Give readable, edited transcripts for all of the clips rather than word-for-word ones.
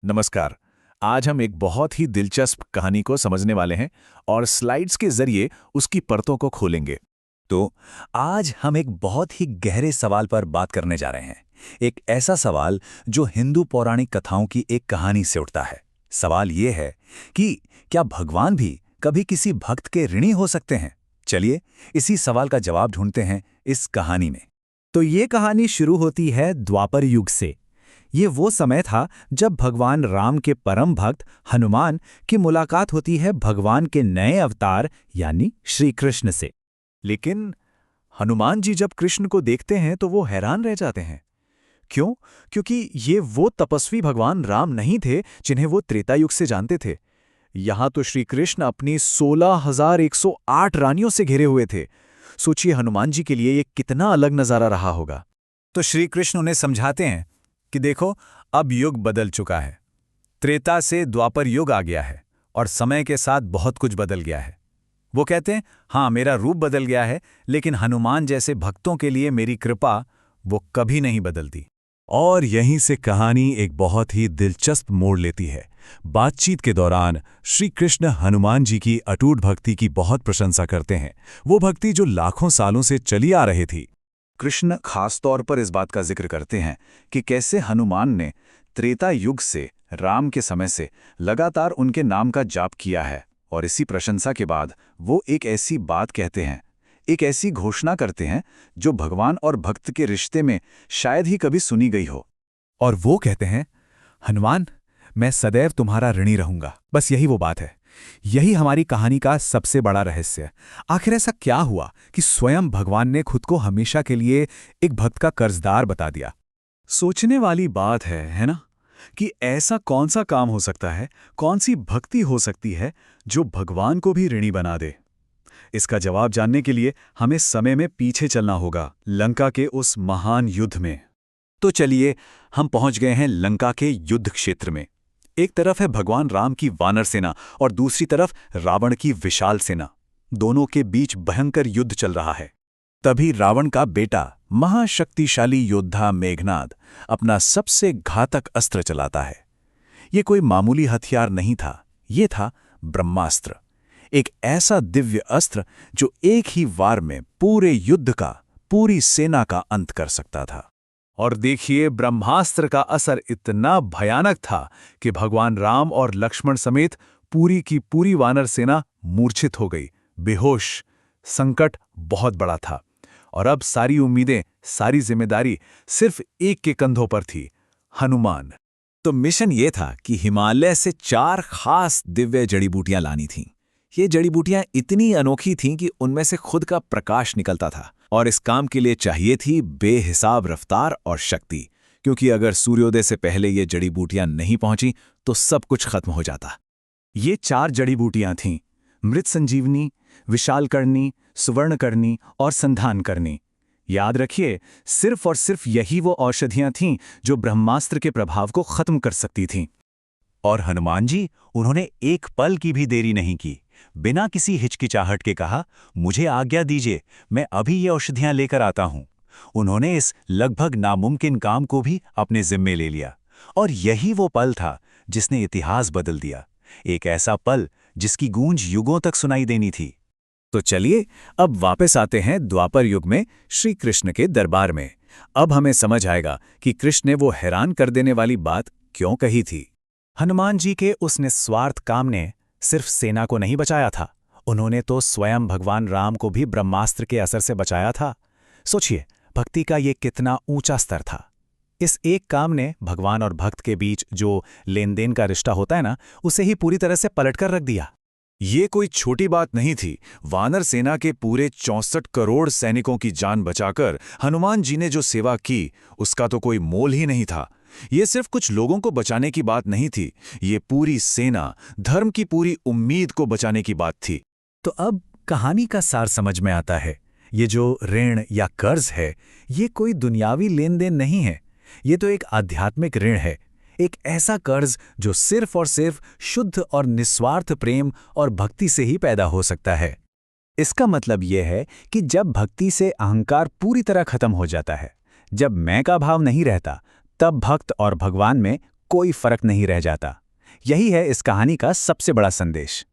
नमस्कार। आज हम एक बहुत ही दिलचस्प कहानी को समझने वाले हैं और स्लाइड्स के जरिए उसकी परतों को खोलेंगे। तो आज हम एक बहुत ही गहरे सवाल पर बात करने जा रहे हैं। एक ऐसा सवाल जो हिंदू पौराणिक कथाओं की एक कहानी से उठता है। सवाल ये है कि क्या भगवान भी कभी किसी भक्त के ऋणी हो सकते हैं? चलिए इसी सवाल का जवाब ढूंढते हैं इस कहानी में। तो ये कहानी शुरू होती है द्वापर युग से। ये वो समय था जब भगवान राम के परम भक्त हनुमान की मुलाकात होती है भगवान के नए अवतार यानी श्री कृष्ण से। लेकिन हनुमान जी जब कृष्ण को देखते हैं तो वो हैरान रह जाते हैं। क्यों? क्योंकि ये वो तपस्वी भगवान राम नहीं थे जिन्हें वो त्रेता युग से जानते थे। यहाँ तो श्री कृष्ण अपनी 16,108 रानियों से घिरे हुए थे। सोचिए हनुमान जी के लिए ये कितना अलग नज़ारा रहा होगा। तो श्री कृष्ण उन्हें समझाते हैं कि देखो, अब युग बदल चुका है। त्रेता से द्वापर युग आ गया है और समय के साथ बहुत कुछ बदल गया है। वो कहते हैं, हाँ, मेरा रूप बदल गया है, लेकिन हनुमान जैसे भक्तों के लिए मेरी कृपा वो कभी नहीं बदलती। और यहीं से कहानी एक बहुत ही दिलचस्प मोड़ लेती है। बातचीत के दौरान श्री कृष्ण हनुमान जी की अटूट भक्ति की बहुत प्रशंसा करते हैं, वो भक्ति जो लाखों सालों से चली आ रही थी। कृष्ण खास तौर पर इस बात का जिक्र करते हैं कि कैसे हनुमान ने त्रेता युग से राम के समय से लगातार उनके नाम का जाप किया है। और इसी प्रशंसा के बाद वो एक ऐसी बात कहते हैं, एक ऐसी घोषणा करते हैं जो भगवान और भक्त के रिश्ते में शायद ही कभी सुनी गई हो। और वो कहते हैं, हनुमान, मैं सदैव तुम्हारा ऋणी रहूंगा। बस यही वो बात है। यही हमारी कहानी का सबसे बड़ा रहस्य है। आखिर ऐसा क्या हुआ कि स्वयं भगवान ने खुद को हमेशा के लिए एक भक्त का कर्जदार बता दिया? सोचने वाली बात है ना? कि ऐसा कौन सा काम हो सकता है, कौन सी भक्ति हो सकती है जो भगवान को भी ऋणी बना दे। इसका जवाब जानने के लिए हमें समय में पीछे चलना होगा, लंका के उस महान युद्ध में। तो चलिए, हम पहुंच गए हैं लंका के युद्ध क्षेत्र में। एक तरफ है भगवान राम की वानर सेना और दूसरी तरफ रावण की विशाल सेना। दोनों के बीच भयंकर युद्ध चल रहा है। तभी रावण का बेटा महाशक्तिशाली योद्धा मेघनाद अपना सबसे घातक अस्त्र चलाता है। ये कोई मामूली हथियार नहीं था, ये था ब्रह्मास्त्र। एक ऐसा दिव्य अस्त्र जो एक ही वार में पूरे युद्ध का, पूरी सेना का अंत कर सकता था। और देखिए, ब्रह्मास्त्र का असर इतना भयानक था कि भगवान राम और लक्ष्मण समेत पूरी की पूरी वानर सेना मूर्छित हो गई, बेहोश। संकट बहुत बड़ा था और अब सारी उम्मीदें, सारी जिम्मेदारी सिर्फ एक के कंधों पर थी, हनुमान। तो मिशन ये था कि हिमालय से 4 खास दिव्य जड़ी बूटियां लानी थीं। ये जड़ी बूटियां इतनी अनोखी थीं कि उनमें से खुद का प्रकाश निकलता था और इस काम के लिए चाहिए थी बेहिसाब रफ्तार और शक्ति, क्योंकि अगर सूर्योदय से पहले ये जड़ी बूटियां नहीं पहुंची तो सब कुछ खत्म हो जाता। ये 4 जड़ी बूटियां थीं: मृत संजीवनी, विशालकर्णी, सुवर्णकर्णी और संधानकर्णी। याद रखिए, सिर्फ और सिर्फ यही वो औषधियां थीं जो ब्रह्मास्त्र के प्रभाव को खत्म कर सकती थीं। और हनुमान जी, उन्होंने एक पल की भी देरी नहीं की। बिना किसी हिचकिचाहट के कहा, मुझे आज्ञा दीजिए, मैं अभी ये औषधियां लेकर आता हूं। उन्होंने इस लगभग नामुमकिन काम को भी अपने जिम्मे ले लिया। और यही वो पल था जिसने इतिहास बदल दिया। एक ऐसा पल जिसकी गूंज युगों तक सुनाई देनी थी। तो चलिए अब वापस आते हैं द्वापर युग में श्री कृष्ण के दरबार में। अब हमें समझ आएगा कि कृष्ण ने वो हैरान कर देने वाली बात क्यों कही थी। हनुमान जी के उस निस्वार्थ काम ने सिर्फ सेना को नहीं बचाया था, उन्होंने तो स्वयं भगवान राम को भी ब्रह्मास्त्र के असर से बचाया था। सोचिए, भक्ति का ये कितना ऊंचा स्तर था। इस एक काम ने भगवान और भक्त के बीच जो लेन देन का रिश्ता होता है ना, उसे ही पूरी तरह से पलटकर रख दिया। ये कोई छोटी बात नहीं थी। वानर सेना के पूरे 64 करोड़ सैनिकों की जान बचाकर हनुमान जी ने जो सेवा की, उसका तो कोई मोल ही नहीं था। ये सिर्फ कुछ लोगों को बचाने की बात नहीं थी, ये पूरी सेना, धर्म की पूरी उम्मीद को बचाने की बात थी। तो अब कहानी का सार समझ में आता है। ये जो ऋण या कर्ज है, ये कोई दुनियावी लेन देन नहीं है, ये तो एक आध्यात्मिक ऋण है। एक ऐसा कर्ज जो सिर्फ और सिर्फ शुद्ध और निस्वार्थ प्रेम और भक्ति से ही पैदा हो सकता है। इसका मतलब यह है कि जब भक्ति से अहंकार पूरी तरह खत्म हो जाता है, जब मैं का भाव नहीं रहता, तब भक्त और भगवान में कोई फर्क नहीं रह जाता। यही है इस कहानी का सबसे बड़ा संदेश।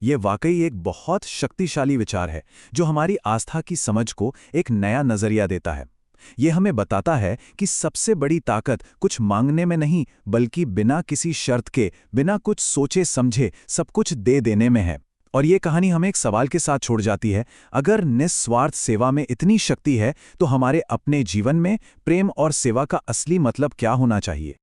ये वाकई एक बहुत शक्तिशाली विचार है जो हमारी आस्था की समझ को एक नया नजरिया देता है। ये हमें बताता है कि सबसे बड़ी ताकत कुछ मांगने में नहीं, बल्कि बिना किसी शर्त के, बिना कुछ सोचे समझे सब कुछ दे देने में है। और ये कहानी हमें एक सवाल के साथ छोड़ जाती है, अगर निस्वार्थ सेवा में इतनी शक्ति है तो हमारे अपने जीवन में प्रेम और सेवा का असली मतलब क्या होना चाहिए।